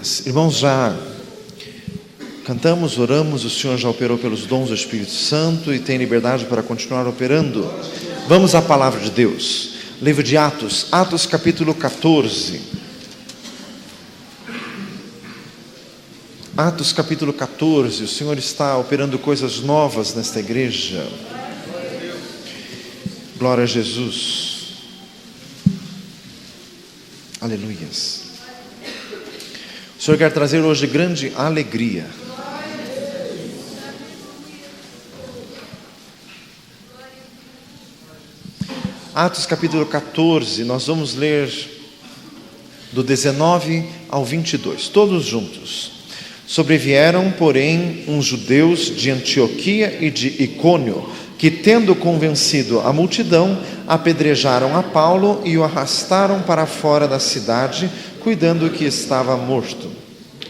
Aleluias. Irmãos, já cantamos, oramos, o Senhor já operou pelos dons do Espírito Santo e tem liberdade para continuar operando. Vamos à palavra de Deus. Livro de Atos, Atos capítulo 14. Atos capítulo 14, o Senhor está operando coisas novas nesta igreja. Glória a Jesus. Aleluias. O Senhor quer trazer hoje grande alegria. Atos capítulo 14, nós vamos ler do 19 ao 22, todos juntos. Sobrevieram, porém, uns judeus de Antioquia e de Icônio, que, tendo convencido a multidão, apedrejaram a Paulo e o arrastaram para fora da cidade, cuidando que estava morto.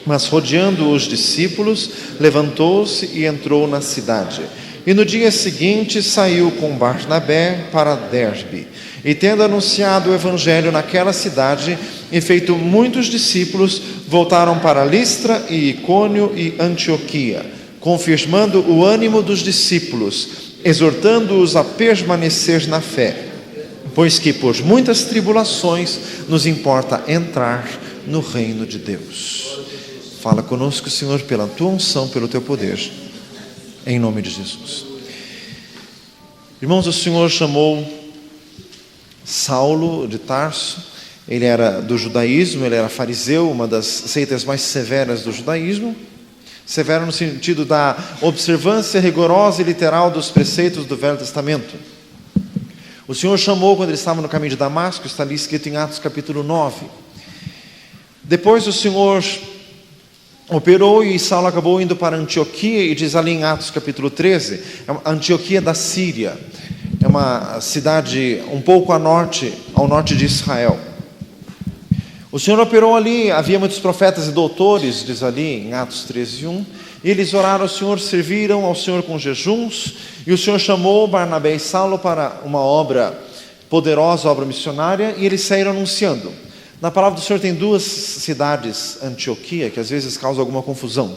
Mas, rodeando os discípulos, levantou-se e entrou na cidade. E no dia seguinte saiu com Barnabé para Derbe. E tendo anunciado o evangelho naquela cidade e feito muitos discípulos, voltaram para Listra e Icônio e Antioquia, confirmando o ânimo dos discípulos, exortando-os a permanecer na fé, pois que por muitas tribulações nos importa entrar no reino de Deus. Fala conosco, Senhor, pela tua unção, pelo teu poder, em nome de Jesus. Irmãos, o Senhor chamou Saulo de Tarso. Ele era do judaísmo, ele era fariseu, uma das seitas mais severas do judaísmo. Severo no sentido da observância rigorosa e literal dos preceitos do Velho Testamento. O Senhor chamou quando ele estava no caminho de Damasco, está ali escrito em Atos capítulo 9. Depois o Senhor operou e Saulo acabou indo para Antioquia, e diz ali em Atos capítulo 13, Antioquia da Síria, é uma cidade um pouco ao norte de Israel. O Senhor operou ali, havia muitos profetas e doutores, diz ali em Atos 13:1, e eles oraram ao Senhor, serviram ao Senhor com jejuns, e o Senhor chamou Barnabé e Saulo para uma obra poderosa, obra missionária, e eles saíram anunciando. Na palavra do Senhor tem duas cidades, Antioquia, que às vezes causa alguma confusão.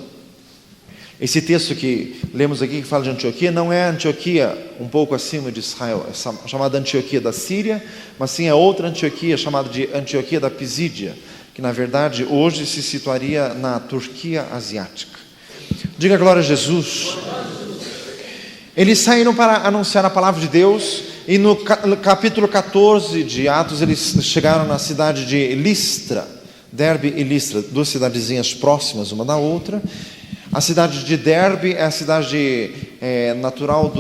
Esse texto que lemos aqui, que fala de Antioquia, não é Antioquia um pouco acima de Israel, é chamada Antioquia da Síria, mas sim é outra Antioquia, chamada de Antioquia da Pisídia, que na verdade hoje se situaria na Turquia asiática. Diga glória a Jesus. Eles saíram para anunciar a palavra de Deus, e no capítulo 14 de Atos, eles chegaram na cidade de Listra, Derbe e Listra, duas cidadezinhas próximas uma da outra. A cidade de Derbe é a cidade natural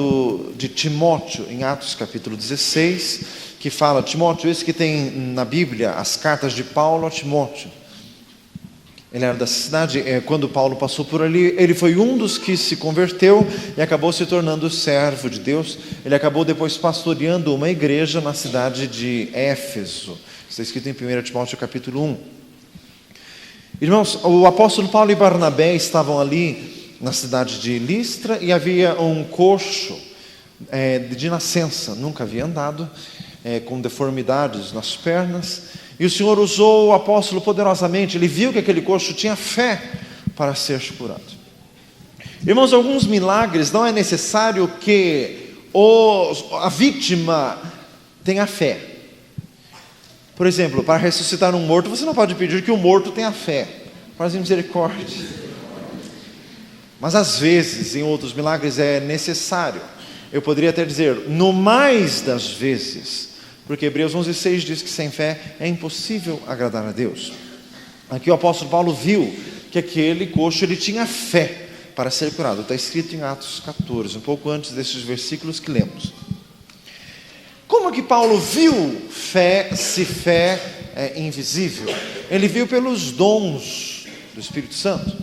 de Timóteo, em Atos capítulo 16, que fala, Timóteo, esse que tem na Bíblia as cartas de Paulo a Timóteo. Ele era dessa cidade, quando Paulo passou por ali, ele foi um dos que se converteu e acabou se tornando servo de Deus. Ele acabou depois pastoreando uma igreja na cidade de Éfeso. Está escrito em 1 Timóteo capítulo 1. Irmãos, o apóstolo Paulo e Barnabé estavam ali na cidade de Listra e havia um coxo de nascença, nunca havia andado, com deformidades nas pernas. E o Senhor usou o apóstolo poderosamente. Ele viu que aquele coxo tinha fé para ser curado. Irmãos, alguns milagres não é necessário que a vítima tenha fé. Por exemplo, para ressuscitar um morto, você não pode pedir que o morto tenha fé. Faz misericórdia. Mas às vezes, em outros milagres é necessário. Eu poderia até dizer, no mais das vezes, porque Hebreus 11:6 diz que sem fé é impossível agradar a Deus. Aqui o apóstolo Paulo viu que aquele coxo ele tinha fé para ser curado. Está escrito em Atos 14, um pouco antes desses versículos que lemos. Como que Paulo viu fé, se fé é invisível? Ele viu pelos dons do Espírito Santo,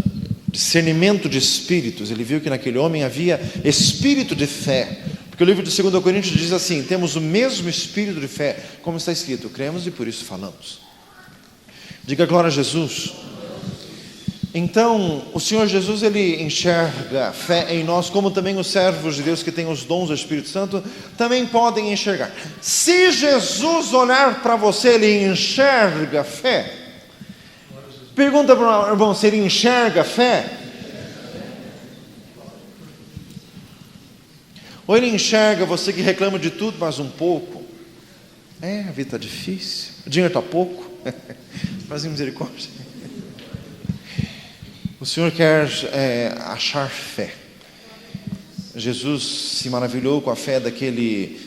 discernimento de espíritos. Ele viu que naquele homem havia espírito de fé. Porque o livro de 2 Coríntios diz assim, temos o mesmo espírito de fé, como está escrito, cremos e por isso falamos. Diga glória a Jesus. Então, o Senhor Jesus, ele enxerga fé em nós, como também os servos de Deus que têm os dons do Espírito Santo, também podem enxergar. Se Jesus olhar para você, ele enxerga fé. Pergunta para o irmão se ele enxerga a fé. Ou ele enxerga você que reclama de tudo, mas um pouco. A vida está difícil, o dinheiro está pouco. Faz misericórdia. O Senhor quer achar fé. Jesus se maravilhou com a fé daquele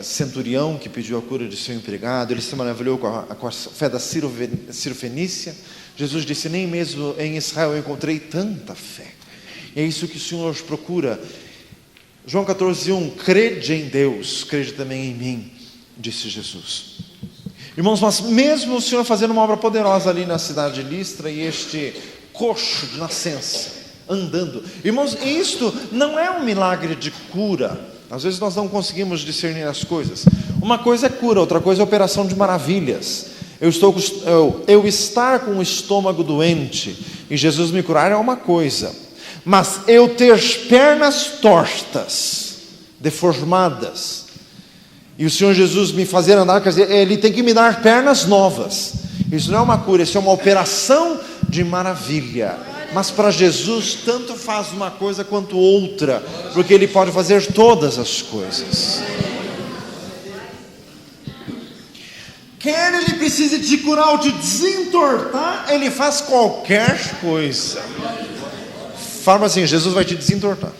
centurião que pediu a cura de seu empregado. Ele se maravilhou com a fé da Cirofenícia. Jesus disse: nem mesmo em Israel eu encontrei tanta fé. E é isso que o Senhor procura. João 14:1, crede em Deus, crede também em mim, disse Jesus. Irmãos, mas mesmo o Senhor fazendo uma obra poderosa ali na cidade de Listra, e este coxo de nascença andando, irmãos, isto não é um milagre de cura. Às vezes nós não conseguimos discernir as coisas. Uma coisa é cura, outra coisa é operação de maravilhas. Eu estar com o estômago doente e Jesus me curar é uma coisa, mas eu ter pernas tortas, deformadas, e o Senhor Jesus me fazer andar, quer dizer, Ele tem que me dar pernas novas. Isso não é uma cura, isso é uma operação de maravilha. Mas para Jesus tanto faz uma coisa quanto outra, porque Ele pode fazer todas as coisas. Quer Ele precise te curar ou te desentortar, Ele faz qualquer coisa. Fala assim: Jesus vai te desentortar.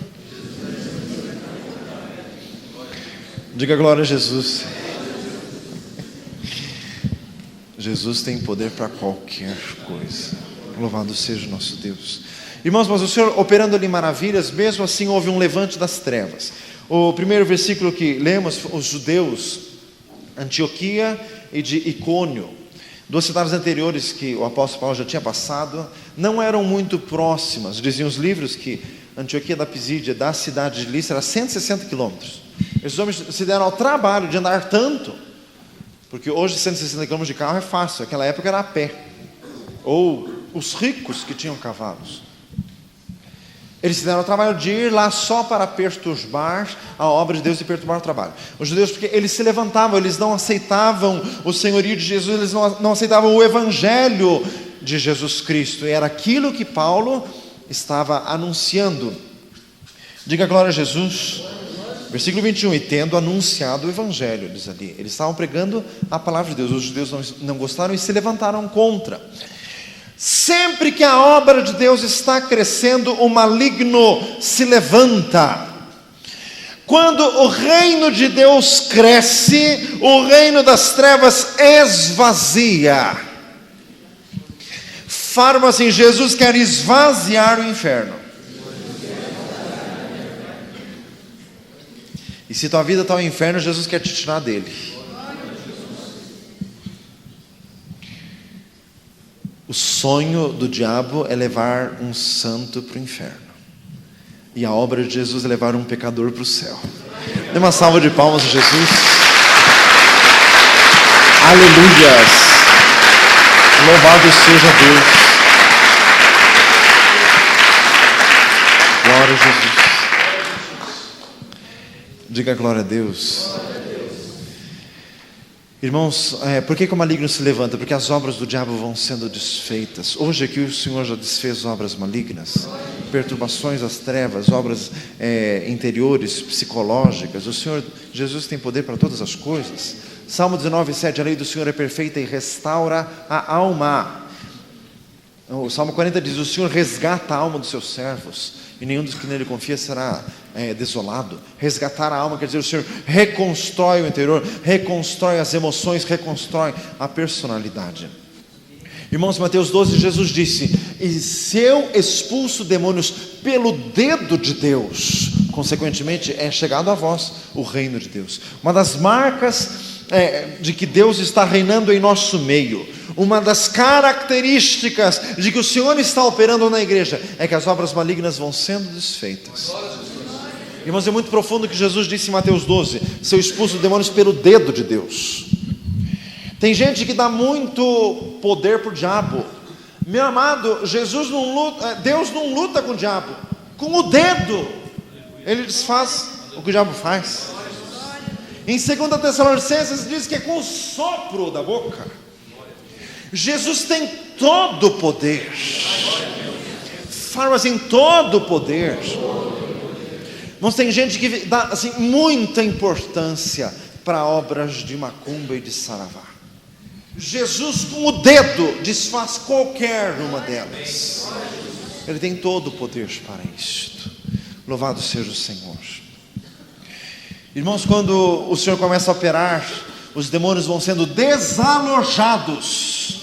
Diga glória a Jesus. Jesus tem poder para qualquer coisa. Louvado seja o nosso Deus. Irmãos, mas o Senhor operando ali maravilhas, mesmo assim houve um levante das trevas. O primeiro versículo que lemos, os judeus, Antioquia e de Icônio, duas cidades anteriores que o apóstolo Paulo já tinha passado, não eram muito próximas. Diziam os livros que Antioquia da Pisídia, da cidade de Listra, era 160 quilômetros. Esses homens se deram ao trabalho de andar tanto, porque hoje 160 quilômetros de carro é fácil, naquela época era a pé, ou os ricos que tinham cavalos. Eles se deram ao trabalho de ir lá só para perturbar a obra de Deus e perturbar o trabalho. Os judeus, porque eles se levantavam, eles não aceitavam o senhorio de Jesus, eles não aceitavam o evangelho de Jesus Cristo, e era aquilo que Paulo estava anunciando. Diga glória a Jesus. Versículo 21, e tendo anunciado o evangelho, diz ali, eles estavam pregando a palavra de Deus, os judeus não gostaram e se levantaram contra. Sempre que a obra de Deus está crescendo, o maligno se levanta. Quando o reino de Deus cresce, o reino das trevas esvazia. Fala assim: Jesus quer esvaziar o inferno. E se tua vida está no inferno, Jesus quer te tirar dele. O sonho do diabo é levar um santo para o inferno, e a obra de Jesus é levar um pecador para o céu. Dê uma salva de palmas a Jesus. Aleluias. Louvado seja Deus. Glória a Jesus. Diga glória a Deus. Irmãos, por que o maligno se levanta? Porque as obras do diabo vão sendo desfeitas. Hoje aqui o Senhor já desfez obras malignas, perturbações das trevas, obras interiores, psicológicas. O Senhor Jesus tem poder para todas as coisas. Salmo 19:7, a lei do Senhor é perfeita e restaura a alma. O Salmo 40 diz: o Senhor resgata a alma dos seus servos, e nenhum dos que nele confia será desolado. Resgatar a alma quer dizer, o Senhor reconstrói o interior, reconstrói as emoções, reconstrói a personalidade. Irmãos, Mateus 12, Jesus disse: e se eu expulso demônios pelo dedo de Deus, consequentemente é chegado a vós o reino de Deus. Uma das marcas de que Deus está reinando em nosso meio, uma das características de que o Senhor está operando na igreja, é que as obras malignas vão sendo desfeitas. Irmãos, é muito profundo o que Jesus disse em Mateus 12: se eu expulso demônios pelo dedo de Deus. Tem gente que dá muito poder para o diabo. Meu amado, Deus não luta com o diabo, com o dedo Ele desfaz o que o diabo faz. Em 2 Tessalonicenses diz que é com o sopro da boca. Jesus tem todo o poder. Fala assim, todo o poder. Mas tem gente que dá assim, muita importância para obras de macumba e de saravá. Jesus com o dedo desfaz qualquer uma delas. Ele tem todo o poder para isto. Louvado seja o Senhor. Irmãos, quando o Senhor começa a operar, os demônios vão sendo desalojados.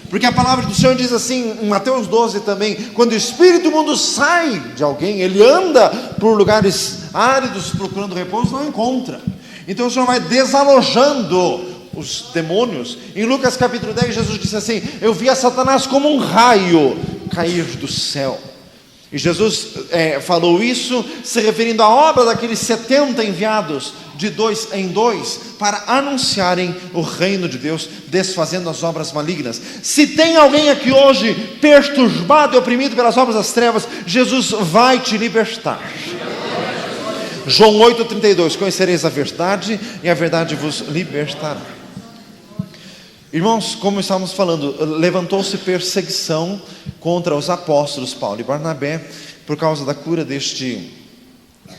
Porque a palavra do Senhor diz assim, em Mateus 12 também, quando o espírito imundo sai de alguém, ele anda por lugares áridos procurando repouso, não encontra. Então o Senhor vai desalojando os demônios. Em Lucas capítulo 10, Jesus disse assim: eu vi a Satanás como um raio cair do céu. E Jesus falou isso se referindo à obra daqueles 70 enviados de 2 em 2 para anunciarem o reino de Deus, desfazendo as obras malignas. Se tem alguém aqui hoje perturbado e oprimido pelas obras das trevas, Jesus vai te libertar. João 8,32: conhecereis a verdade e a verdade vos libertará. Irmãos, como estávamos falando, levantou-se perseguição contra os apóstolos Paulo e Barnabé por causa da cura deste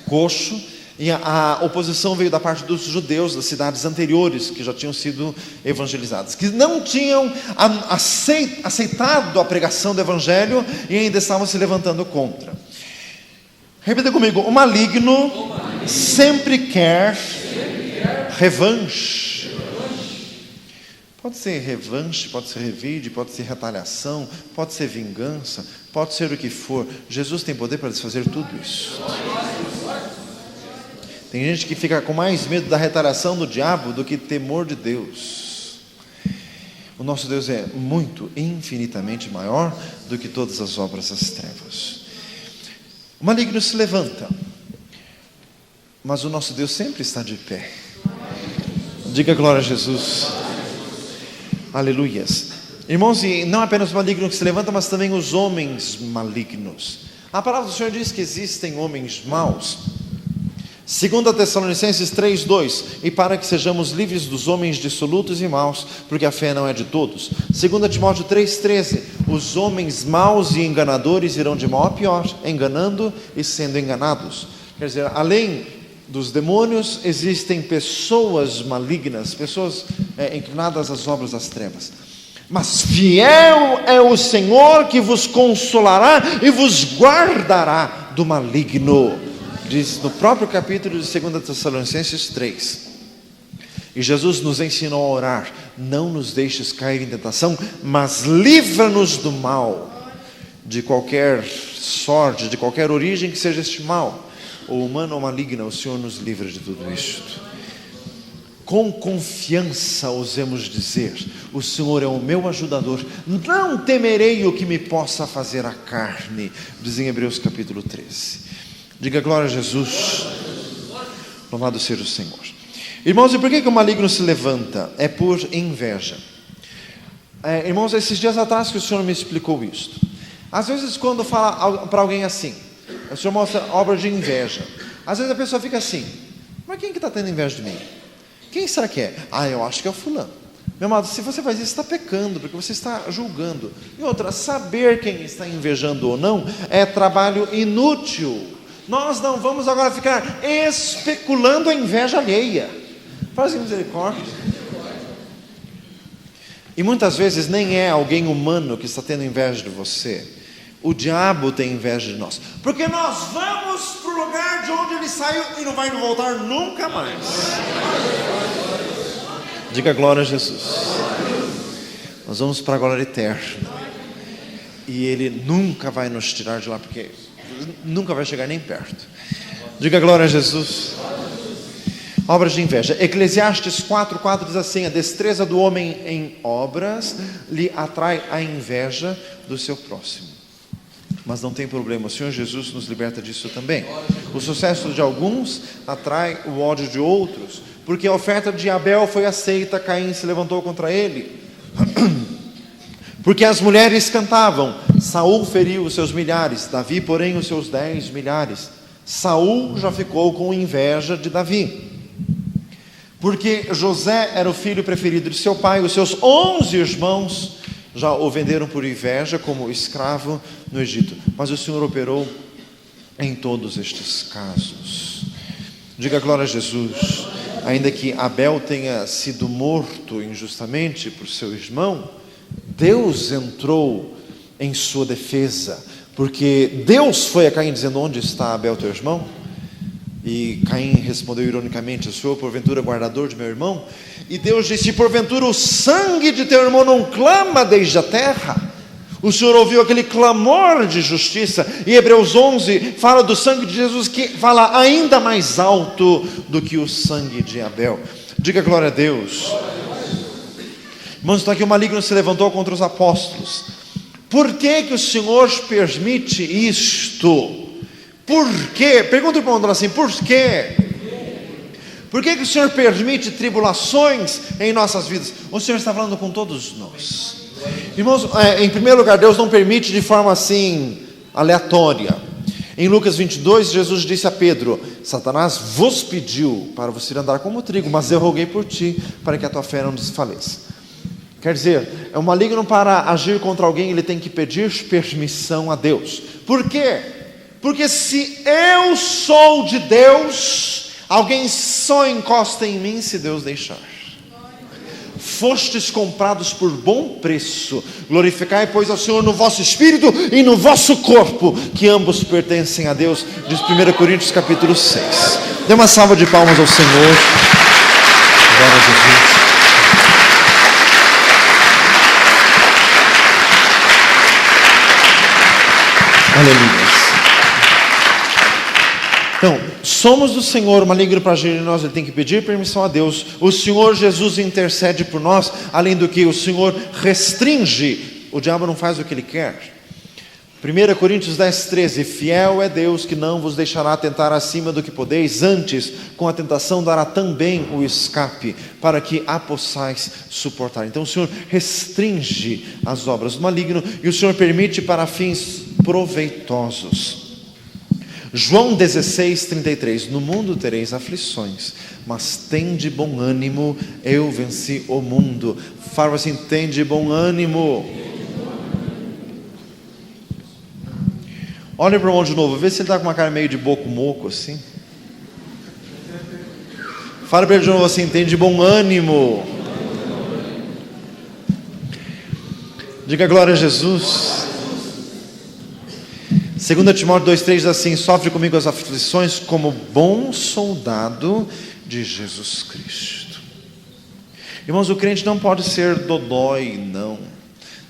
coxo, e a oposição veio da parte dos judeus das cidades anteriores que já tinham sido evangelizadas, que não tinham aceitado a pregação do evangelho e ainda estavam se levantando contra. Repita comigo: o maligno sempre quer revanche. Pode ser revanche, pode ser revide, pode ser retaliação, pode ser vingança, pode ser o que for. Jesus tem poder para desfazer tudo isso. Tem gente que fica com mais medo da retaliação do diabo do que temor de Deus. O nosso Deus é muito, infinitamente maior do que todas as obras das trevas. O maligno se levanta, mas o nosso Deus sempre está de pé. Diga glória a Jesus. Aleluias. Irmãos, e não apenas o maligno que se levanta, mas também os homens malignos. A palavra do Senhor diz que existem homens maus. 2 Tessalonicenses 3,2: e para que sejamos livres dos homens dissolutos e maus, porque a fé não é de todos. 2 Timóteo 3,13: os homens maus e enganadores irão de mal a pior, enganando e sendo enganados. Quer dizer, além dos demônios, existem pessoas malignas, pessoas inclinadas às obras das trevas. Mas fiel é o Senhor que vos consolará e vos guardará do maligno, diz no próprio capítulo de 2 Tessalonicenses 3. E Jesus nos ensinou a orar: não nos deixes cair em tentação, mas livra-nos do mal, de qualquer sorte, de qualquer origem que seja este mal, ou humana ou maligna. O Senhor nos livra de tudo isto. Com confiança ousemos dizer: o Senhor é o meu ajudador, não temerei o que me possa fazer a carne, diz em Hebreus capítulo 13. Diga glória a Jesus. Louvado seja o Senhor. Irmãos, e por que o maligno se levanta? É por inveja. Irmãos, esses dias atrás que o Senhor me explicou isto. Às vezes quando fala para alguém assim, o Senhor mostra obra de inveja. Às vezes a pessoa fica assim: mas quem que está tendo inveja de mim? Quem será que é? Eu acho que é o fulano. Meu amado, se você faz isso, está pecando, porque você está julgando. E outra, saber quem está invejando ou não é trabalho inútil. Nós não vamos agora ficar especulando a inveja alheia. Faz misericórdia. E muitas vezes nem é alguém humano que está tendo inveja de você. O diabo tem inveja de nós, porque nós vamos para o lugar de onde ele saiu e não vai voltar nunca mais. Diga glória a Jesus. Nós vamos para a glória eterna, e ele nunca vai nos tirar de lá, porque nunca vai chegar nem perto. Diga glória a Jesus. Obras de inveja. Eclesiastes 4,4 diz assim: a destreza do homem em obras lhe atrai a inveja do seu próximo. Mas não tem problema, o Senhor Jesus nos liberta disso também. O sucesso de alguns atrai o ódio de outros, porque a oferta de Abel foi aceita, Caim se levantou contra ele. Porque as mulheres cantavam: Saul feriu os seus milhares, Davi porém os seus 10 milhares. Saul já ficou com inveja de Davi. Porque José era o filho preferido de seu pai, os seus 11 irmãos Já o venderam por inveja como escravo no Egito. Mas o Senhor operou em todos estes casos. Diga glória a Jesus. Ainda que Abel tenha sido morto injustamente por seu irmão, Deus entrou em sua defesa, porque Deus foi a Caim dizendo: onde está Abel teu irmão? E Caim respondeu ironicamente: sou eu porventura guardador de meu irmão? E Deus disse: porventura o sangue de teu irmão não clama desde a terra? O Senhor ouviu aquele clamor de justiça. E Hebreus 11 fala do sangue de Jesus, que fala ainda mais alto do que o sangue de Abel. Diga glória a Deus. Irmãos, então aqui o maligno se levantou contra os apóstolos. Por que que o Senhor permite isto? Por quê? Pergunta para o irmão assim: por quê? Por que que o Senhor permite tribulações em nossas vidas? O Senhor está falando com todos nós. Irmãos, em primeiro lugar, Deus não permite de forma assim aleatória. Em Lucas 22, Jesus disse a Pedro: Satanás vos pediu para você andar como trigo, mas eu roguei por ti, para que a tua fé não desfaleça. Quer dizer, é um maligno, para agir contra alguém, ele tem que pedir permissão a Deus. Por quê? Porque se eu sou de Deus, alguém só encosta em mim se Deus deixar. Fostes comprados por bom preço, glorificai pois ao Senhor no vosso espírito e no vosso corpo, que ambos pertencem a Deus, diz 1 Coríntios capítulo 6. Dê uma salva de palmas ao Senhor. Glória a Jesus. Aleluia. Então, somos do Senhor, o maligno para agir em nós, ele tem que pedir permissão a Deus. O Senhor Jesus intercede por nós, além do que o Senhor restringe, o diabo não faz o que ele quer. 1 Coríntios 10:13, fiel é Deus que não vos deixará tentar acima do que podeis, antes com a tentação dará também o escape, para que a possais suportar. Então o Senhor restringe as obras do maligno, e o Senhor permite para fins proveitosos. João 16:33, no mundo tereis aflições, mas tende bom ânimo, eu venci o mundo. Fala assim: tende bom ânimo. Olha para o irmão de novo, vê se ele está com uma cara meio de boco-moco assim. Fala para ele de novo assim: tende bom ânimo. Diga glória a Jesus. 2 Timóteo 2,3 diz assim: sofre comigo as aflições como bom soldado de Jesus Cristo. Irmãos, o crente não pode ser dodói,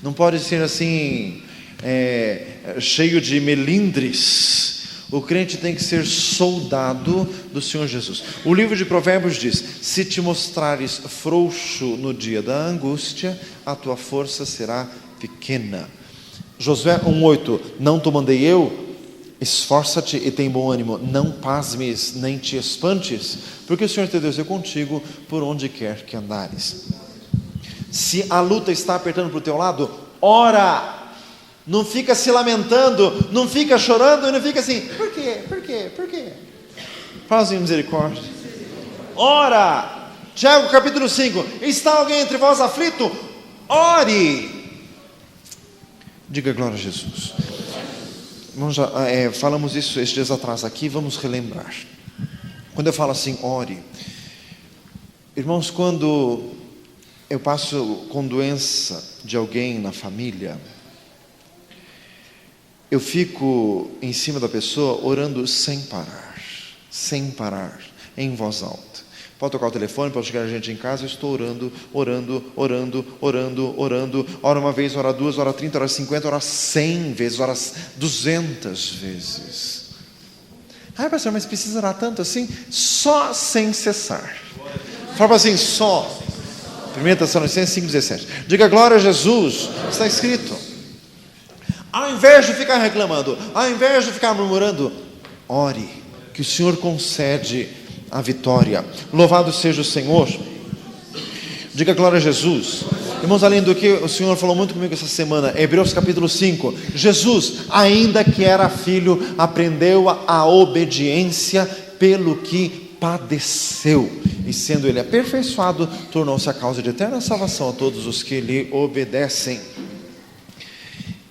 não pode ser assim, cheio de melindres. O crente tem que ser soldado do Senhor Jesus. O livro de Provérbios diz: se te mostrares frouxo no dia da angústia, a tua força será pequena. Josué 1:8, não te mandei eu? Esforça-te e tem bom ânimo, não pasmes nem te espantes, porque o Senhor teu Deus é contigo por onde quer que andares. Se a luta está apertando para o teu lado, ora, não fica se lamentando, não fica chorando, e não fica assim: por quê? Fala assim: misericórdia. Ora, Tiago capítulo 5, está alguém entre vós aflito? Ore. Diga glória a Jesus. Irmãos, já falamos isso estes dias atrás aqui, vamos relembrar. Quando eu falo assim, ore, irmãos, quando eu passo com doença de alguém na família, eu fico em cima da pessoa orando sem parar, em voz alta. Pode tocar o telefone, pode chegar a gente em casa, eu estou orando. Ora uma vez, ora duas, ora 30, ora 50, ora 100 vezes, ora 200 vezes. Ai, pastor, mas precisa orar tanto assim? Só sem cessar. Fala assim, só. 1 Tessalonicenses 5,17. Diga glória a Jesus. Está escrito. Ao invés de ficar reclamando, ao invés de ficar murmurando, ore, que o Senhor concede a vitória. Louvado seja o Senhor. Diga glória a Jesus. Irmãos, além do que o Senhor falou muito comigo essa semana, Hebreus capítulo 5, Jesus, ainda que era filho, aprendeu a obediência pelo que padeceu, e sendo ele aperfeiçoado, tornou-se a causa de eterna salvação a todos os que lhe obedecem.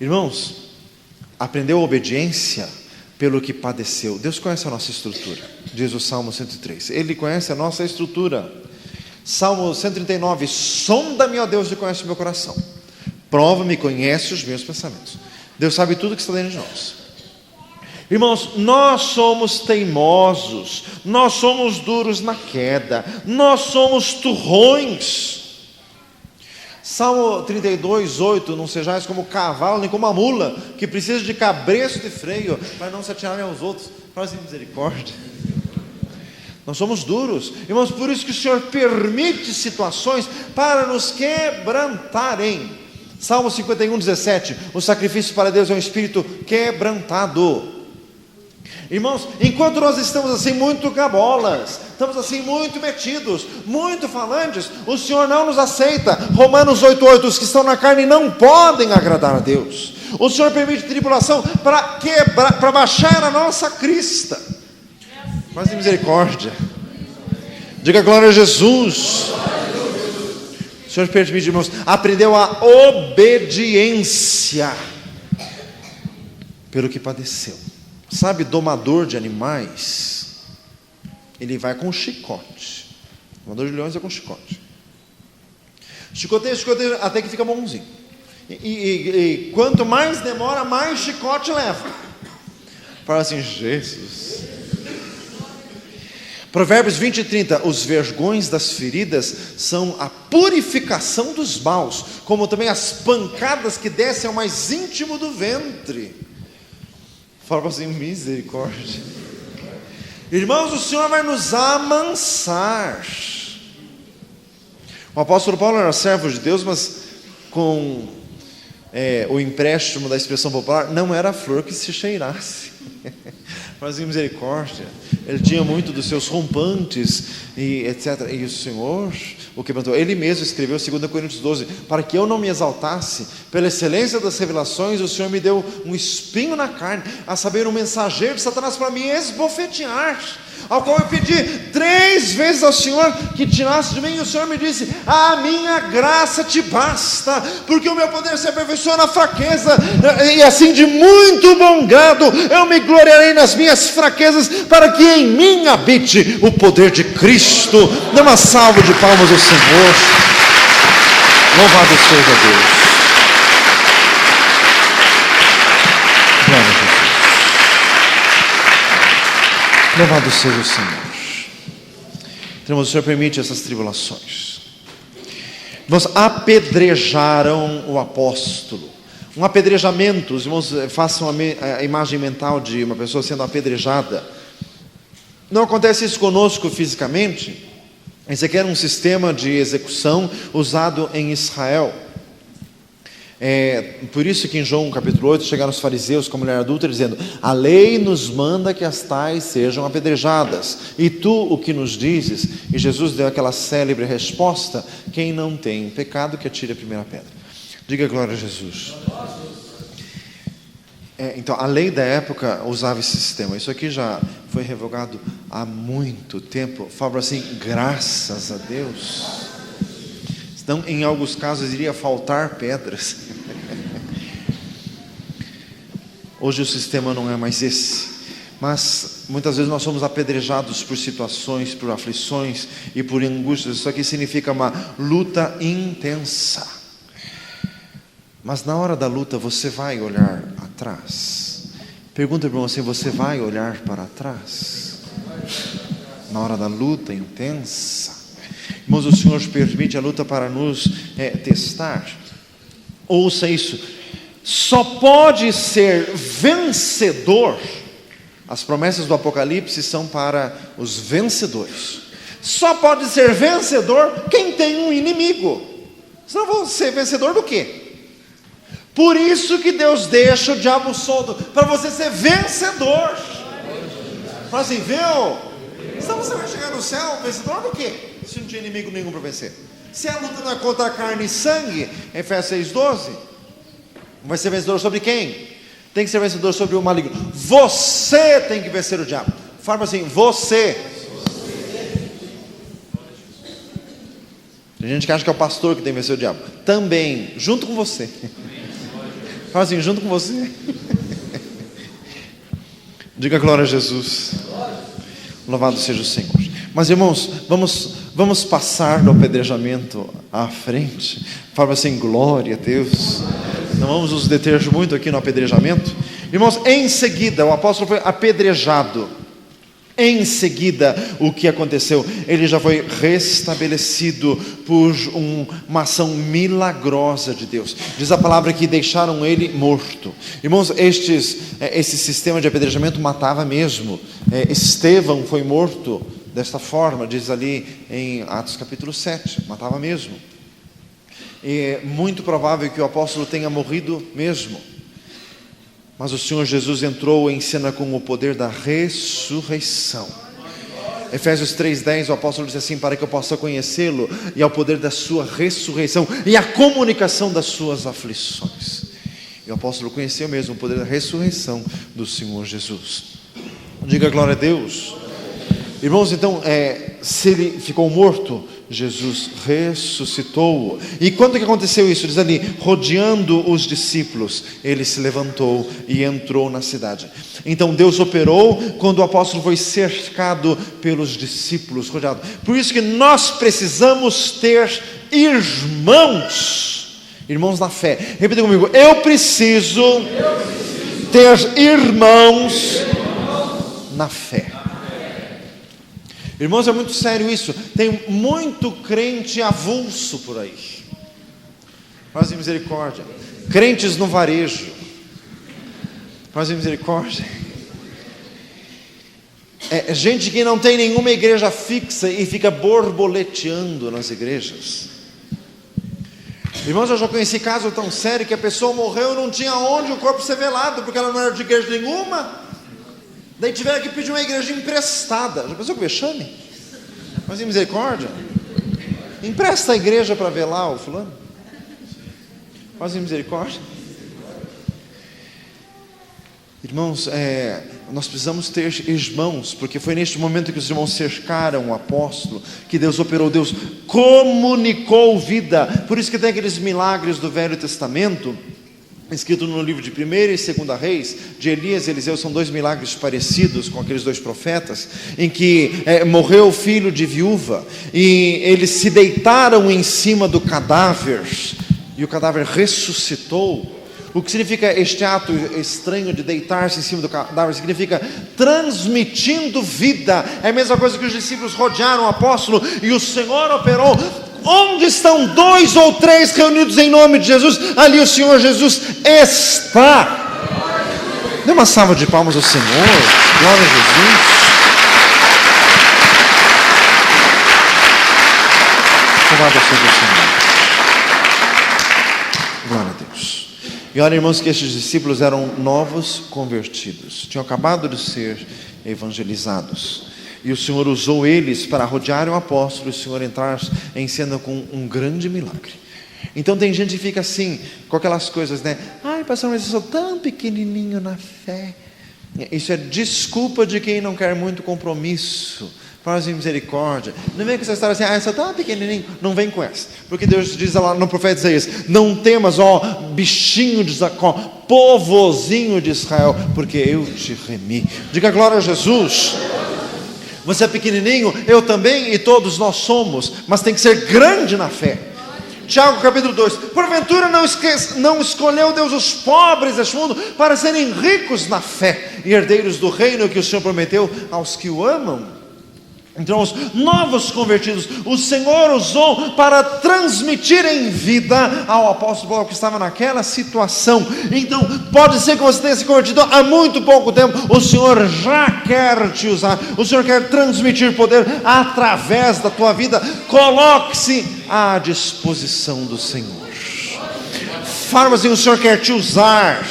Irmãos, aprendeu a obediência pelo que padeceu. Deus conhece a nossa estrutura, diz o Salmo 103. Ele conhece a nossa estrutura. Salmo 139, sonda-me, ó Deus, e conhece o meu coração. Prova-me e conhece os meus pensamentos. Deus sabe tudo que está dentro de nós. Irmãos, nós somos teimosos, nós somos duros na queda, nós somos turrões. Salmo 32, 8, não sejais como cavalo, nem como a mula, que precisa de cabresto e freio, para não se atirarem aos outros. Faz misericórdia. Nós somos duros, irmãos, por isso que o Senhor permite situações para nos quebrantarem. Salmo 51, 17, o sacrifício para Deus é um espírito quebrantado. Irmãos, enquanto nós estamos assim muito cabolas, estamos assim muito metidos, muito falantes, o Senhor não nos aceita. Romanos 8,8, os que estão na carne não podem agradar a Deus. O Senhor permite tribulação para quebrar, para baixar a nossa crista. Mas em misericórdia, diga glória a Jesus. O Senhor permite, irmãos, aprendeu a obediência pelo que padeceu. Sabe, domador de animais, ele vai com chicote. Domador de leões é com chicote. Chicoteia, até que fica bonzinho. E quanto mais demora, mais chicote leva. Fala assim, Jesus. Provérbios 20 e 30, os vergões das feridas são a purificação dos maus, como também as pancadas que descem ao mais íntimo do ventre. Fala assim, misericórdia. Irmãos, o Senhor vai nos amansar. O apóstolo Paulo era servo de Deus, mas com o empréstimo da expressão popular, não era a flor que se cheirasse. Fala assim, misericórdia. Ele tinha muito dos seus rompantes e etc. E o Senhor o quebrantou. Ele mesmo escreveu 2 Coríntios 12, para que eu não me exaltasse, pela excelência das revelações, o Senhor me deu um espinho na carne, a saber, um mensageiro de Satanás para me esbofetear, ao qual eu pedi 3 vezes ao Senhor que tirasse de mim, e o Senhor me disse, a minha graça te basta, porque o meu poder se aperfeiçoa na fraqueza, e assim de muito bom grado eu me gloriarei nas minhas fraquezas, para que em mim habite o poder de Cristo. Dê uma salva de palmas ao Senhor. Louvado seja Deus. Glória a Jesus. Louvado seja o Senhor. Então, o Senhor permite essas tribulações. Nós apedrejaram o apóstolo. Um apedrejamento, os irmãos façam a imagem mental de uma pessoa sendo apedrejada. Não acontece isso conosco fisicamente. Esse aqui era um sistema de execução usado em Israel. Por isso que em João capítulo 8 chegaram os fariseus com a mulher adulta dizendo, a lei nos manda que as tais sejam apedrejadas, e tu o que nos dizes? E Jesus deu aquela célebre resposta, quem não tem pecado que atire a primeira pedra. Diga glória a Jesus. Então a lei da época usava esse sistema. Isso aqui já foi revogado há muito tempo. Fala assim, graças a Deus. Então em alguns casos iria faltar pedras. Hoje o sistema não é mais esse. Mas muitas vezes nós somos apedrejados por situações, por aflições e por angústias. Isso aqui significa uma luta intensa. Mas na hora da luta você vai olhar atrás. Pergunta para você, você vai olhar para trás? Na hora da luta intensa. Irmãos, o Senhor permite a luta para nos testar. Ouça isso. Só pode ser vencedor. As promessas do Apocalipse são para os vencedores. Só pode ser vencedor quem tem um inimigo. Senão vou ser vencedor do quê? Por isso que Deus deixa o diabo solto, para você ser vencedor. Fala assim, viu? Então você vai chegar no céu vencedor do quê? Se não tinha inimigo nenhum para vencer. Se a luta não é contra a carne e sangue, Efésios 6,12, vai ser vencedor sobre quem? Tem que ser vencedor sobre o maligno. Você tem que vencer o diabo. Fala assim, você. Tem gente que acha que é o pastor que tem que vencer o diabo. Também, junto com você. Fala assim, junto com você. Diga glória a Jesus. Louvado seja o Senhor. Mas irmãos, vamos passar do apedrejamento à frente. Fala assim, glória a Deus. Não vamos nos deter muito aqui no apedrejamento. Irmãos, em seguida, o apóstolo foi apedrejado. Em seguida, o que aconteceu? Ele já foi restabelecido por uma ação milagrosa de Deus. Diz a palavra que deixaram ele morto. Irmãos, esse sistema de apedrejamento matava mesmo. Estevão foi morto desta forma, diz ali em Atos capítulo 7, matava mesmo. É muito provável que o apóstolo tenha morrido mesmo. Mas o Senhor Jesus entrou em cena com o poder da ressurreição. Efésios 3:10, o apóstolo diz assim, para que eu possa conhecê-lo e ao poder da sua ressurreição e a comunicação das suas aflições. E o apóstolo conheceu mesmo o poder da ressurreição do Senhor Jesus. Diga glória a Deus. Irmãos, então, se ele ficou morto, Jesus ressuscitou. E quando que aconteceu isso? Diz ali, rodeando os discípulos, ele se levantou e entrou na cidade. Então Deus operou quando o apóstolo foi cercado pelos discípulos, rodeado. Por isso que nós precisamos ter irmãos na fé. Repita comigo, eu preciso ter irmãos na fé. Irmãos, é muito sério isso. Tem muito crente avulso por aí. Paz e misericórdia. Crentes no varejo. Paz e misericórdia. Gente que não tem nenhuma igreja fixa e fica borboleteando nas igrejas. Irmãos, eu já conheci caso tão sério que a pessoa morreu e não tinha onde o corpo ser velado, porque ela não era de igreja nenhuma. Daí tiveram que pedir uma igreja emprestada. Já pensou que vexame? Mas em misericórdia, empresta a igreja para velar o fulano. Mas em misericórdia. Irmãos, nós precisamos ter irmãos, porque foi neste momento que os irmãos cercaram o apóstolo, que Deus operou, Deus comunicou vida. Por isso que tem aqueles milagres do Velho Testamento, escrito no livro de 1ª e 2ª Reis, de Elias e Eliseu, são dois milagres parecidos com aqueles dois profetas, em que morreu o filho de viúva, e eles se deitaram em cima do cadáver, e o cadáver ressuscitou. O que significa este ato estranho de deitar-se em cima do cadáver? Significa transmitindo vida. É a mesma coisa que os discípulos rodearam o apóstolo, e o Senhor operou. Onde estão 2 ou 3 reunidos em nome de Jesus, ali o Senhor Jesus está. Dê uma salva de palmas ao Senhor. Glória a Jesus. Louvado seja o Senhor. Glória a Deus. E olha, irmãos, que estes discípulos eram novos convertidos, tinham acabado de ser evangelizados. E o Senhor usou eles para rodear o apóstolo, e o Senhor entrar em cena com um grande milagre. Então tem gente que fica assim, com aquelas coisas, né? Ai, pastor, mas eu sou tão pequenininho na fé. Isso é desculpa de quem não quer muito compromisso. Faz misericórdia. Não vem com essa história assim, eu sou tão pequenininho. Não vem com essa. Porque Deus diz lá no profeta Isaías, não temas, ó bichinho de Jacó, povozinho de Israel, porque eu te remi. Diga glória a Jesus. Você é pequenininho, eu também, e todos nós somos, mas tem que ser grande na fé. Tiago capítulo 2, porventura não escolheu Deus os pobres deste mundo para serem ricos na fé e herdeiros do reino que o Senhor prometeu aos que o amam? Então os novos convertidos, o Senhor usou para transmitir em vida ao apóstolo Paulo que estava naquela situação. Então pode ser que você tenha se convertido há muito pouco tempo, o Senhor já quer te usar, o Senhor quer transmitir poder através da tua vida. Coloque-se à disposição do Senhor. Fala assim, o Senhor quer te usar.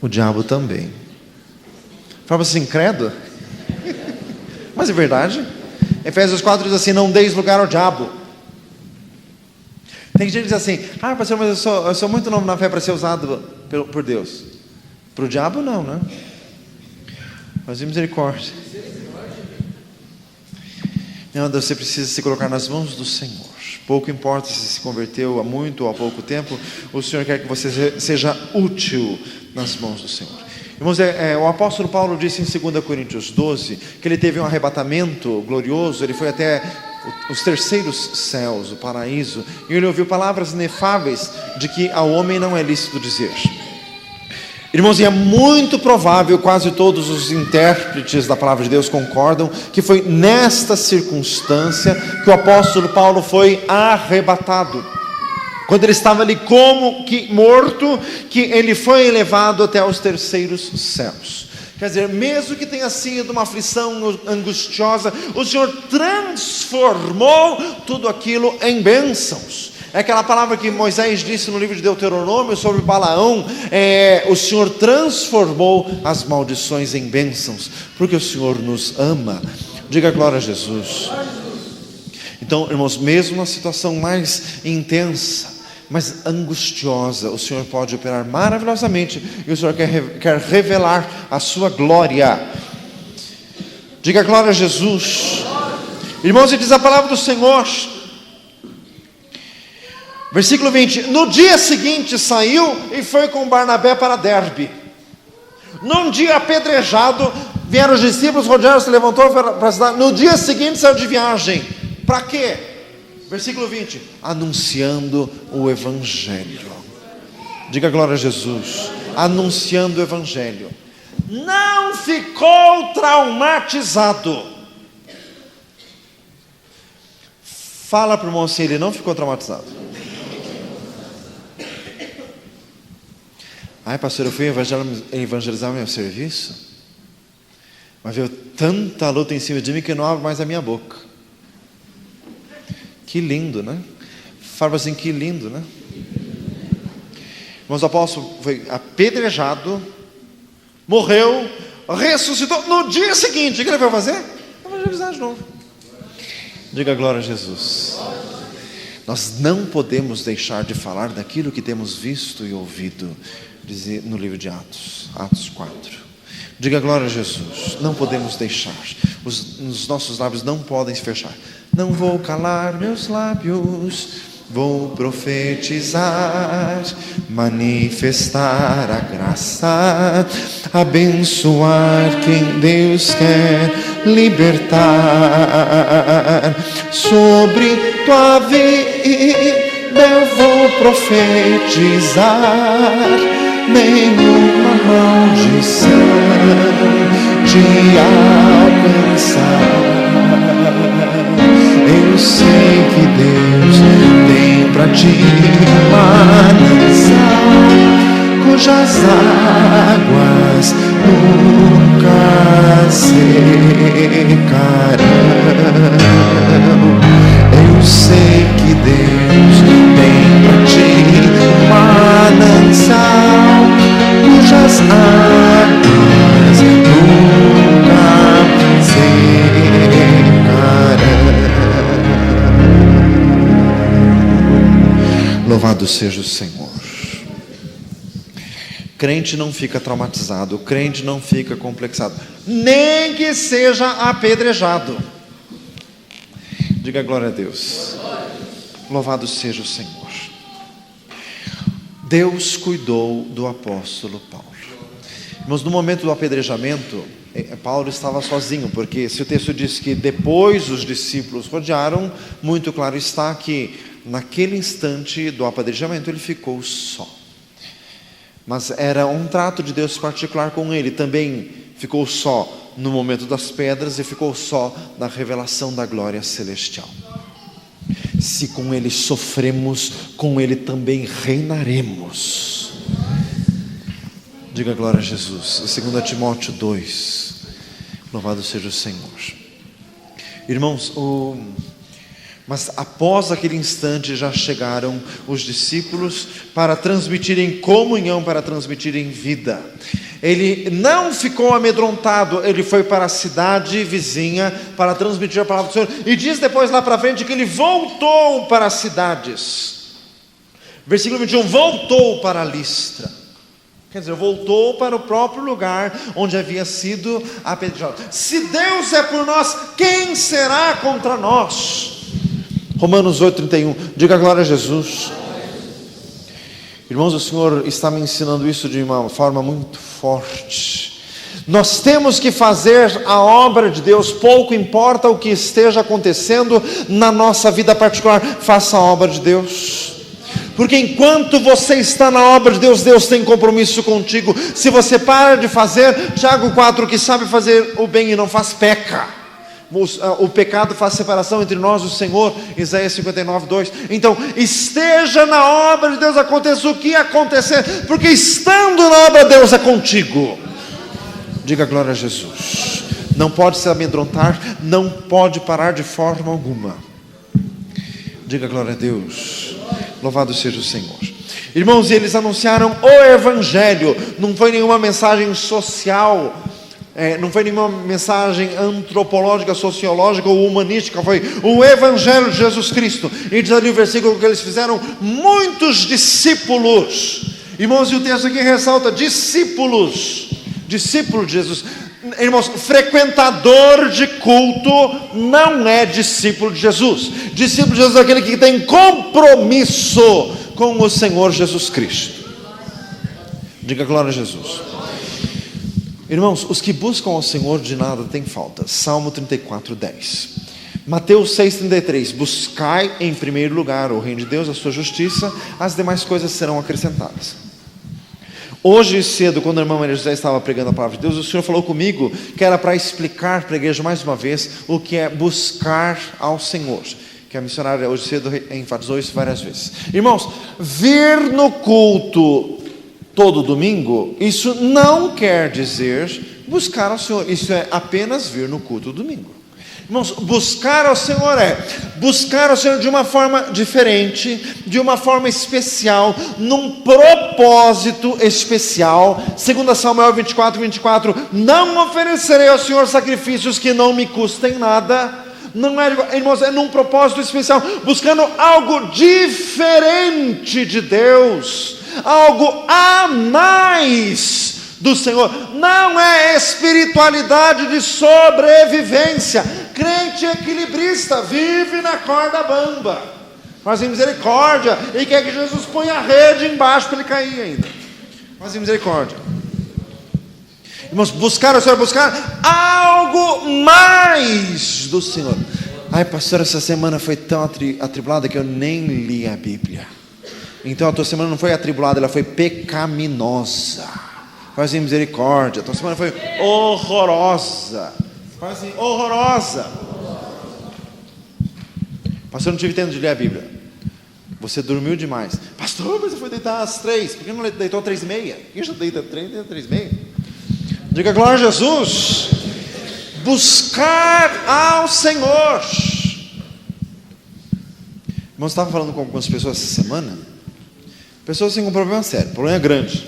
O diabo também. Fala assim, credo? Mas é verdade. Efésios 4 diz assim, não deis lugar ao diabo. Tem gente que diz assim, pastor, mas eu sou muito novo na fé para ser usado por Deus. Para o diabo não, né? Mas misericórdia. Meu Deus, você precisa se colocar nas mãos do Senhor. Pouco importa se converteu há muito ou há pouco tempo, o Senhor quer que você seja útil nas mãos do Senhor. Irmãos, o apóstolo Paulo disse em 2 Coríntios 12 que ele teve um arrebatamento glorioso, ele foi até os terceiros céus, o paraíso, e ele ouviu palavras inefáveis de que ao homem não é lícito dizer. Irmãos, e é muito provável, quase todos os intérpretes da palavra de Deus concordam, que foi nesta circunstância que o apóstolo Paulo foi arrebatado. Quando ele estava ali como que morto, que ele foi elevado até os terceiros céus. Quer dizer, mesmo que tenha sido uma aflição angustiosa, o Senhor transformou tudo aquilo em bênçãos. É aquela palavra que Moisés disse no livro de Deuteronômio sobre Balaão, o Senhor transformou as maldições em bênçãos, porque o Senhor nos ama. Diga glória a Jesus. Então, irmãos, mesmo na situação mais intensa, mais angustiosa, o Senhor pode operar maravilhosamente, e o Senhor quer revelar a sua glória. Diga glória a Jesus. Irmãos, e diz a palavra do Senhor, versículo 20: no dia seguinte saiu e foi com Barnabé para Derbe. Num dia apedrejado, vieram os discípulos, rodearam, se levantou para a cidade. No dia seguinte saiu de viagem. Para quê? Versículo 20: anunciando o Evangelho. Diga glória a Jesus. Anunciando o Evangelho. Não ficou traumatizado. Fala para o irmão assim, ele não ficou traumatizado. Ai, pastor, eu fui evangelizar meu serviço, mas veio tanta luta em cima de mim que eu não abro mais a minha boca. Que lindo, né? Fala assim, que lindo, né? Mas o apóstolo foi apedrejado, morreu, ressuscitou. No dia seguinte, o que ele vai fazer? Evangelizar de novo. Diga glória a Jesus. Nós não podemos deixar de falar daquilo que temos visto e ouvido, diz no livro de Atos, Atos 4. Diga glória a Jesus. Não podemos deixar. Os nossos lábios não podem se fechar. Não vou calar meus lábios, vou profetizar, manifestar a graça, abençoar quem Deus quer libertar. Sobre tua vida eu vou profetizar, nenhuma maldição te alcançar. Eu sei que Deus tem pra ti manancial, cujas águas nunca secarão. Eu sei que Deus tem pra ti manancial, cujas águas nunca secarão. Louvado seja o Senhor. Crente não fica traumatizado, crente não fica complexado, nem que seja apedrejado. Diga glória a Deus. Louvado seja o Senhor. Deus cuidou do apóstolo Paulo. Mas no momento do apedrejamento, Paulo estava sozinho, porque se o texto diz que depois os discípulos rodearam, muito claro está que naquele instante do apedrejamento ele ficou só. Mas era um trato de Deus particular com ele. Também ficou só no momento das pedras e ficou só na revelação da glória celestial. Se com ele sofremos, com ele também reinaremos. Diga glória a Jesus. 2 Timóteo 2. Louvado seja o Senhor. Irmãos, mas após aquele instante já chegaram os discípulos para transmitirem comunhão, para transmitirem vida. Ele não ficou amedrontado, ele foi para a cidade vizinha para transmitir a palavra do Senhor. E diz depois lá para frente que ele voltou para as cidades. Versículo 21, voltou para Listra. Quer dizer, voltou para o próprio lugar onde havia sido apedrejado. Se Deus é por nós, quem será contra nós? Romanos 8:31. Diga glória a Jesus. Irmãos, o Senhor está me ensinando isso de uma forma muito forte. Nós temos que fazer a obra de Deus, pouco importa o que esteja acontecendo na nossa vida particular, faça a obra de Deus. Porque enquanto você está na obra de Deus, Deus tem compromisso contigo. Se você para de fazer, Tiago 4, que sabe fazer o bem e não faz, peca. O pecado faz separação entre nós e o Senhor, Isaías 59:2. Então, esteja na obra de Deus, aconteça o que acontecer, porque estando na obra de Deus é contigo. Diga glória a Jesus. Não pode se amedrontar, não pode parar de forma alguma. Diga glória a Deus. Louvado seja o Senhor. Irmãos, eles anunciaram o Evangelho. Não foi nenhuma mensagem social, não foi nenhuma mensagem antropológica, sociológica ou humanística. Foi o Evangelho de Jesus Cristo. E diz ali o versículo que eles fizeram muitos discípulos. Irmãos, e o texto aqui ressalta discípulos. Discípulo de Jesus. Irmãos, frequentador de culto não é discípulo de Jesus. Discípulo de Jesus é aquele que tem compromisso com o Senhor Jesus Cristo. Diga glória a Jesus. Irmãos, os que buscam ao Senhor de nada têm falta. Salmo 34:10. Mateus 6:33. Buscai em primeiro lugar o reino de Deus, a sua justiça, as demais coisas serão acrescentadas. Hoje cedo, quando a irmã Maria José estava pregando a palavra de Deus, o Senhor falou comigo que era para explicar para a igreja mais uma vez o que é buscar ao Senhor, que a missionária hoje cedo enfatizou isso várias vezes. Irmãos, vir no culto todo domingo, isso não quer dizer buscar ao Senhor, isso é apenas vir no culto domingo. Irmãos, buscar ao Senhor é buscar ao Senhor de uma forma diferente, de uma forma especial, num propósito especial. Segundo Samuel 24:24, não oferecerei ao Senhor sacrifícios que não me custem nada. Não é, irmãos, é num propósito especial, buscando algo diferente de Deus, algo a mais do Senhor. Não é espiritualidade de sobrevivência. Crente equilibrista vive na corda bamba, faz misericórdia e quer que Jesus ponha a rede embaixo para ele cair ainda. Faz misericórdia. Irmãos, buscar o Senhor, buscar algo mais do Senhor. Ai, pastor, essa semana foi tão atribulada que eu nem li a Bíblia. Então a tua semana não foi atribulada, ela foi pecaminosa. Faz misericórdia. A tua semana foi horrorosa. Faz horrorosa. Pastor, não tive tempo de ler a Bíblia. Você dormiu demais. Pastor, mas eu fui deitar às 3. Por que não deitou às 3:30? Por que já deita 3:30? Diga glória a Jesus. Buscar ao Senhor. Irmão, estava falando com algumas pessoas essa semana. Pessoas assim com um problema sério, problema grande.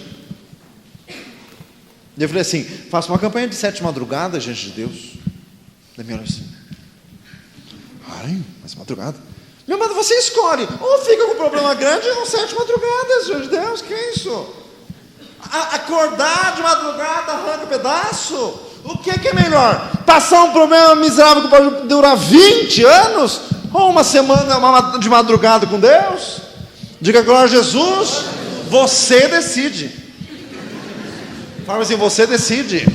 E eu falei assim: faça uma campanha de 7 madrugadas diante de Deus. Da minha oração. Ai, mas madrugada. Meu irmão, você escolhe. Ou fica com um problema grande ou 7 madrugadas diante de Deus. Que é isso? Acordar de madrugada, arranca pedaço? O que é melhor? Passar um problema miserável que pode durar 20 anos? Ou uma semana de madrugada com Deus? Diga glória a Jesus. Você decide. Fala assim: você decide.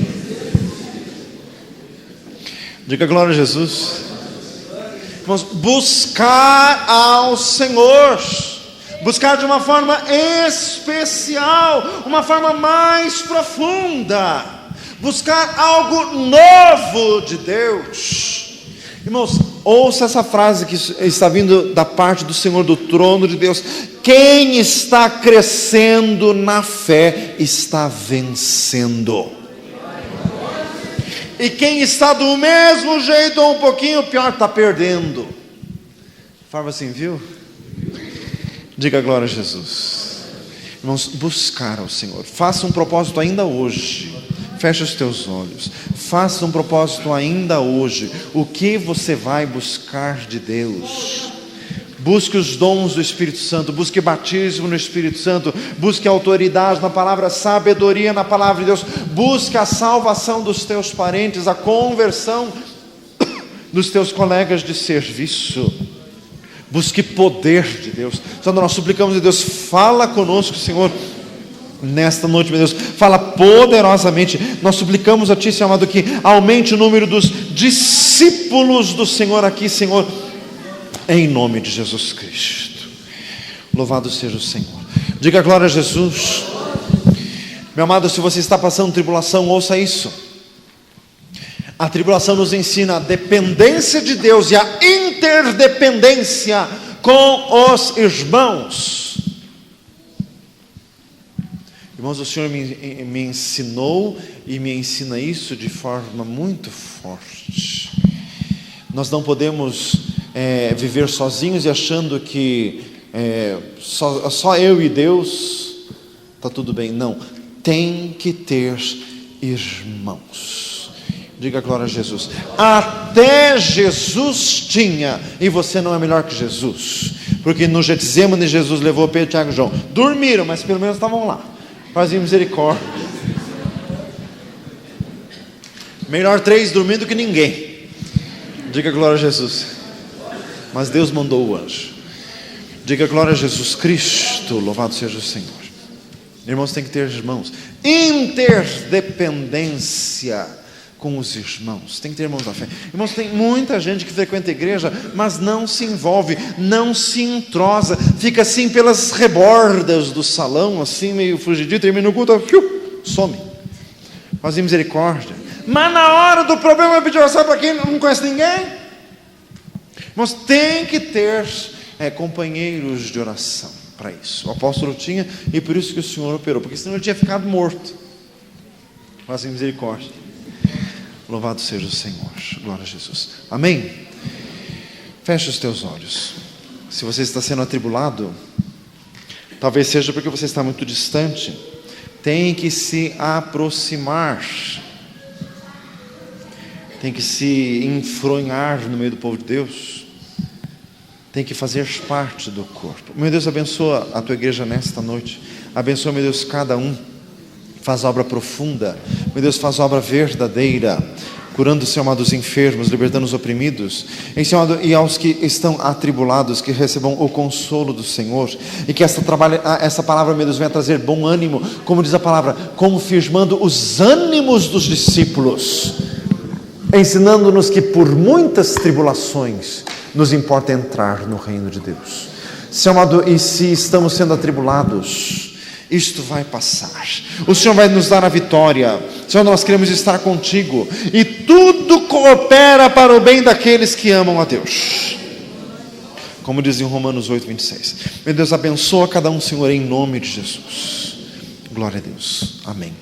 Diga glória a Jesus. Vamos buscar ao Senhor. Buscar de uma forma especial, uma forma mais profunda. Buscar algo novo de Deus. Irmãos, ouça essa frase que está vindo da parte do Senhor, do trono de Deus. Quem está crescendo na fé está vencendo. E quem está do mesmo jeito ou um pouquinho pior está perdendo. Fala assim, viu? Diga glória a Jesus. Irmãos, buscar ao Senhor. Faça um propósito ainda hoje. Feche os teus olhos. Faça um propósito ainda hoje. O que você vai buscar de Deus? Busque os dons do Espírito Santo. Busque batismo no Espírito Santo. Busque autoridade na palavra, sabedoria na palavra de Deus. Busque a salvação dos teus parentes, a conversão dos teus colegas de serviço. Busque poder de Deus. Então nós suplicamos a Deus, fala conosco, Senhor, nesta noite, meu Deus, fala poderosamente. Nós suplicamos a Ti, Senhor amado, que aumente o número dos discípulos do Senhor aqui, Senhor, em nome de Jesus Cristo. Louvado seja o Senhor. Diga glória a Jesus. Meu amado, se você está passando tribulação, ouça isso. A tribulação nos ensina a dependência de Deus e a interdependência com os irmãos. Irmãos, o Senhor me ensinou e me ensina isso de forma muito forte. Nós não podemos viver sozinhos e achando que só eu e Deus está tudo bem. Não, tem que ter irmãos. Diga glória a Jesus. Até Jesus tinha, e você não é melhor que Jesus, porque no Getsemane Jesus levou Pedro, Tiago e João. Dormiram, mas pelo menos estavam lá. Fazia misericórdia. Melhor 3 dormindo do que ninguém. Diga glória a Jesus. Mas Deus mandou o anjo. Diga glória a Jesus Cristo. Louvado seja o Senhor. Irmãos, tem que ter irmãos. Interdependência com os irmãos. Tem que ter irmãos da fé. Irmãos, tem muita gente que frequenta a igreja, mas não se envolve, não se entrosa, fica assim pelas rebordas do salão, assim meio fugidio, termina o culto, some. Fazem misericórdia. Mas na hora do problema vai pedir oração para quem não conhece ninguém. Irmãos, tem que ter companheiros de oração para isso. O apóstolo tinha, e por isso que o Senhor operou, porque senão ele tinha ficado morto. Fazem misericórdia. Louvado seja o Senhor. Glória a Jesus. Amém? Feche os teus olhos. Se você está sendo atribulado, talvez seja porque você está muito distante. Tem que se aproximar. Tem que se enfronhar no meio do povo de Deus. Tem que fazer parte do corpo. Meu Deus, abençoa a tua igreja nesta noite. Abençoa, meu Deus, cada um. Faz obra profunda. Meu Deus, faz obra verdadeira. Curando, Senhor amado, os enfermos, libertando os oprimidos. Senhor amado, e aos que estão atribulados, que recebam o consolo do Senhor. E que essa palavra, meu Deus, venha trazer bom ânimo. Como diz a palavra, confirmando os ânimos dos discípulos. Ensinando-nos que por muitas tribulações nos importa entrar no reino de Deus. Senhor amado, e se estamos sendo atribulados, isto vai passar. O Senhor vai nos dar a vitória. Senhor, nós queremos estar contigo. E tudo coopera para o bem daqueles que amam a Deus. Como diz em Romanos 8:26. Meu Deus, abençoa cada um, Senhor, em nome de Jesus. Glória a Deus. Amém.